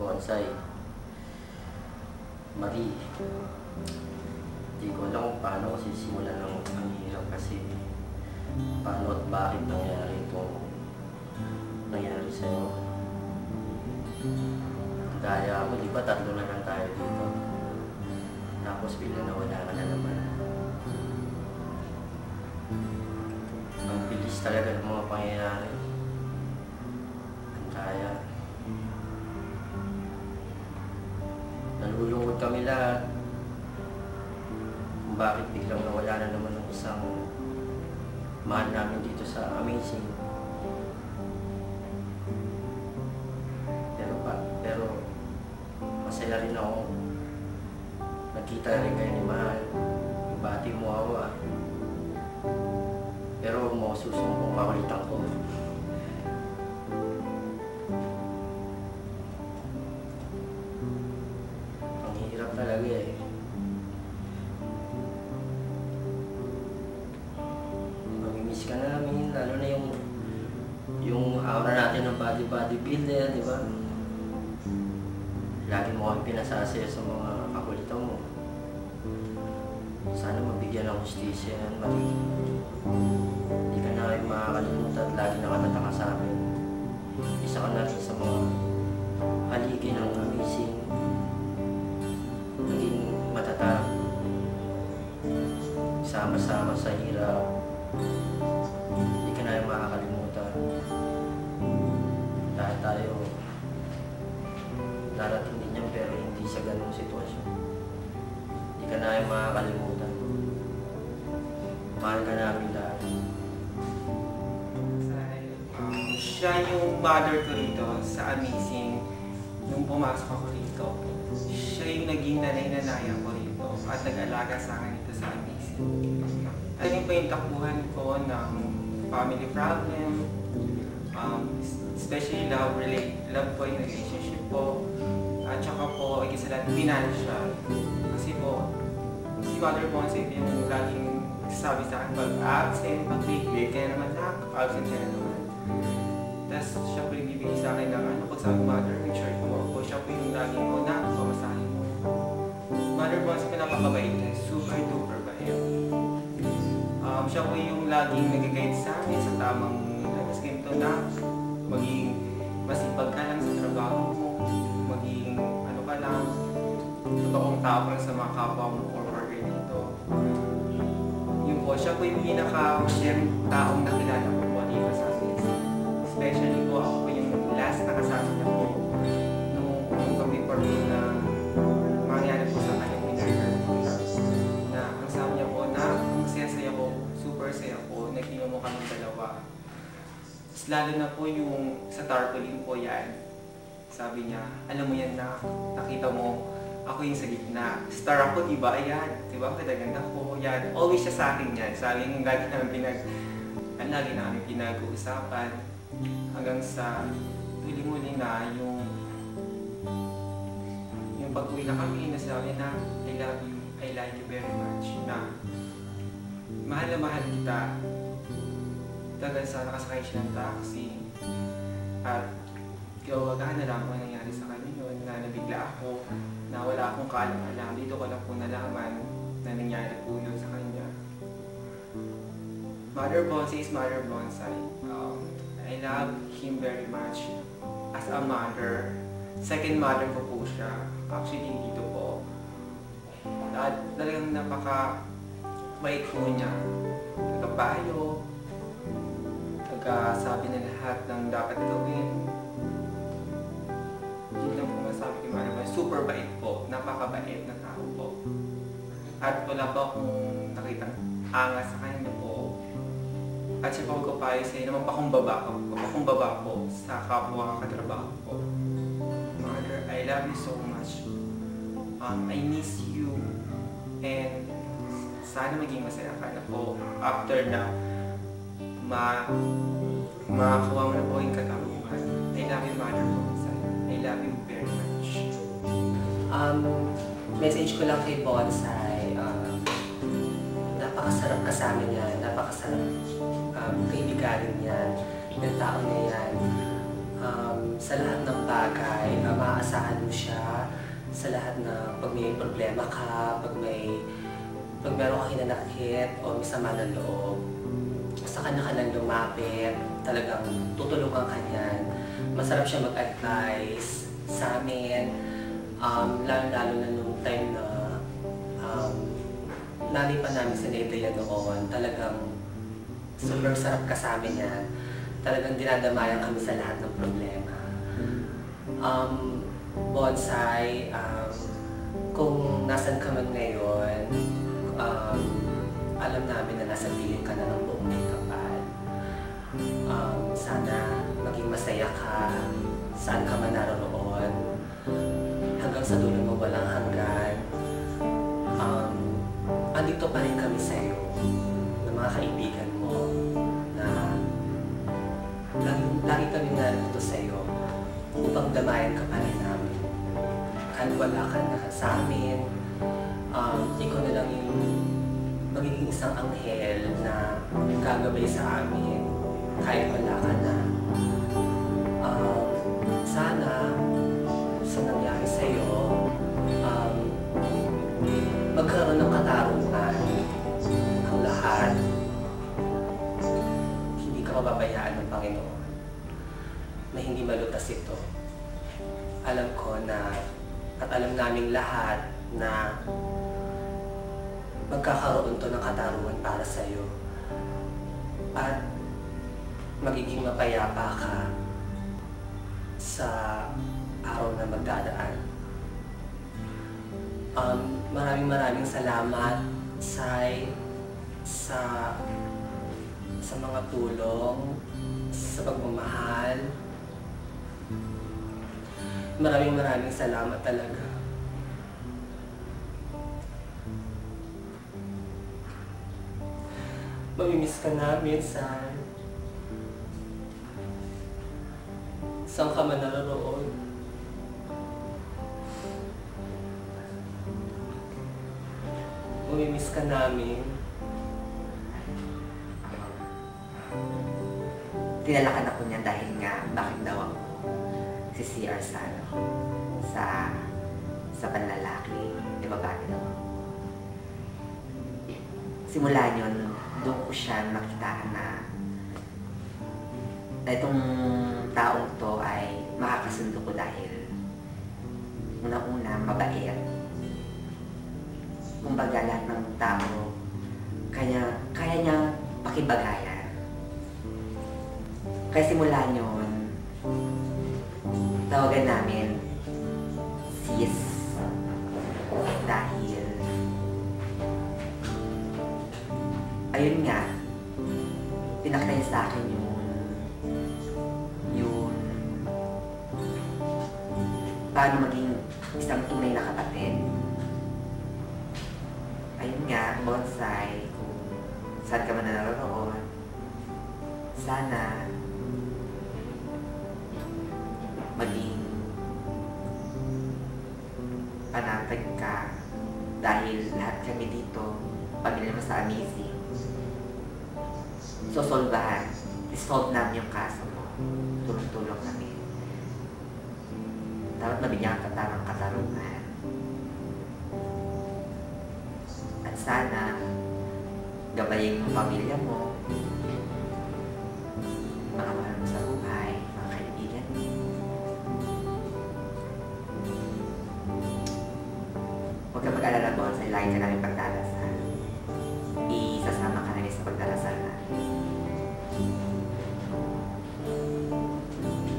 bonsai. Marie, hindi ko alam kung paano sisimulan ng ang hirap kasi paano at bakit nangyari itong nangyari sa'yo. Gaya mo, di ba 3 na lang tayo dito? Tapos bigla nawala ka na naman. Ang bilis talaga ng mga pangyayari. Kaya nalulungkot kami lahat kung bakit biglang nawala na naman ng isang mahal namin dito sa Amazing. Pero masaya rin ako. Nagkita rin kayo ni Mahal. Ibati mo ako Pero mo susumbong makulitan ko. Ang hirap talaga eh. Mamimiss ka namin, lalo na yung aura natin ng body builder, di ba? Lagi mo kami pinasasaya sa mga kakulitan mo. Sana mabigyan ng hustisya yan, Marie. Hindi ka na kayo makakalimutan at lagi nakatataka sa amin. Isa ka na rin sa mga haligi ng Amazing. Naging matatag. Sama-sama sa hirap. Hindi ka na kayo makakalimutan. Dahil tayo darating din yan pero hindi sa ganung sitwasyon. Hindi ka na kayo makakalimutan. Mahal ka namin lahat. Siya yung mother ko rito sa Amazing. Nung pumasok ako rito, siya yung naging nanay-nanaya ko rito at nag-alaga sa akin dito sa Amazing. Ano pa yung takbuhan ko ng family problem, especially love po yung relationship po, at saka po, isa lahat, financial. Kasi po, si Mother Bonsai yung laging sabi sa akin, pag-absent, pag-big, kaya naman absent ka na naman. Tapos siya po yung bibigay sa akin ng ano, pag sabi Mother, make sure mo po, siya po yung laging pamasahin mo. Mother Bonsai po napakabait, super duper bait. Siya po yung laging nag-guide sa amin sa tamang ganito na maging masipag ka lang sa trabaho mo, maging ano ka lang, totoong tao lang sa mga kapwa mo or worker dito. Yun po, siya po yung pinaka-sharing taong nakilala ko po dito sa Amazing. Especially po, ako po yung last na kasama niya po nung kami po na mangyari po sa kanyang pinarker po na ang sabi niya po na ang saya-saya ko, super saya po, naging mo kami dalawa. Lalo na po yung sa tarpaulin po yan, sabi niya, alam mo yan na nakita mo, ako yung sa gitna. Star ako, diba? Ayan, diba? Kadaganda ko, yan. Always siya sa akin yan. Sabi yung lagi namin pinag-uusapan hanggang sa huli-huli na yung pag-uwi na kami, nasabi na, I love you, I like you very much, na mahal na mahal kita. Tagal sa nakasakay siya ng taxi at kawagahan na lang kung nangyari sa kanya yun, na nabigla ako, na wala akong kaalam-alam. Dito ko lang po nalaman na nangyari po yun sa kanya. Mother Bonsai is Mother Bonsai. I love him very much as a mother. Second mother ko po siya. Actually, dito po. Talagang napaka-bait po niya. Nagpapayo. Sabi na lahat ng dapat gawin. Hindi lang po masabi kay Mother. Super bait po. Napakabait na tao po. At wala pa akong nakitang angas sa kanya po. At siya po magpapayo sa inyo, mapakumbaba po sa kapwa katrabaho po. Mother, I love you so much. I miss you. And sana maging masaya ka na po after na makakuha mo na po yung katarungan. I love you, Mother Bonsai. I love you very much. Message ko lang kay Bonsai, napakasarap kasama niya, napakasarap kaibiganin niya, ng tao niya yan. Sa lahat ng bagay, maaasahan mo siya sa lahat na pag may problema ka, pag meron kang hinanakit o may sama ng loob, sa kanya ka lang lumapit, talagang tutulungan ka niyan. Masarap siya mag-advise sa amin, lalo na nung time na nanay pa namin sa Nedea noon, talagang super sarap ka sa amin yan. Talagang dinadamayan kami sa lahat ng problema. Bonsai, kung nasan ka man ngayon, alam namin na nasa piling ka na ng buong may kapal. Sana maging masaya ka, saan ka man naroon, hanggang sa dulo mo walang hanggan. Andito pa rin kami sa'yo, ng mga kaibigan mo, na lagi kami narito sa'yo upang damayan ka pa rin namin. Kahit wala ka na sa amin, ikaw na lang yung magiging isang anghel na gagabay sa amin kahit wala ka na. Sana sa nangyari sa'yo, magkaroon ng katarungan ang lahat. Hindi ka mababayaan ng Panginoon na hindi malutas ito. Alam ko na at alam naming lahat na magkakaroon to ng katarungan para sa iyo at magiging mapayapa ka sa araw na magdadaan. Maraming salamat sa mga tulong, sa pagmamahal. Maraming salamat talaga. Mamimiss ka namin, San. Saan ka man naroon? Mamimiss ka namin. Tinalakan ako niya dahil nga bakit daw ako si CR sa panlalaki, di ba bakit daw? Simula yun, doon ko siya nakitaan na itong taong to ay makakasundo ko dahil unang-una mabait. Kumbaga lahat ng tao kaya niya pakibagayan. Kaya simula yun, tawagan namin sis dahil ayun nga, pinakita niya sa akin yung paano maging isang tunay na kapatid. Ayun nga, bonsai, kung saan ka man naroon, sana maging panatag ka dahil lahat kami dito, pamilya mo sa Amazing. Sosolbahan, isolve namin yung kaso mo. Tulong-tulong kami. Dapat mabigyan ka tamang katarungan. At sana, gabayin mo pamilya mo, mga mahal mo sa buhay, mga kaibigan mo. Huwag ka mag-alala po, sa lagi ka namin pagdarasal. Isasama ka namin sa pagdarasal na.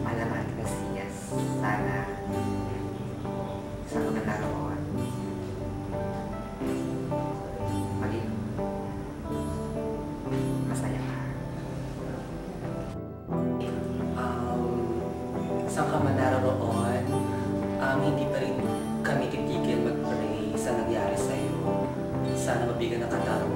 Mahal na mahal ka siya. Sana sa mga naroon maging masaya ka. Saan ka man naroon, hindi pa rin kami titigil mag-pray sa nangyari sa'yo. Sana mabigyan ng katarungan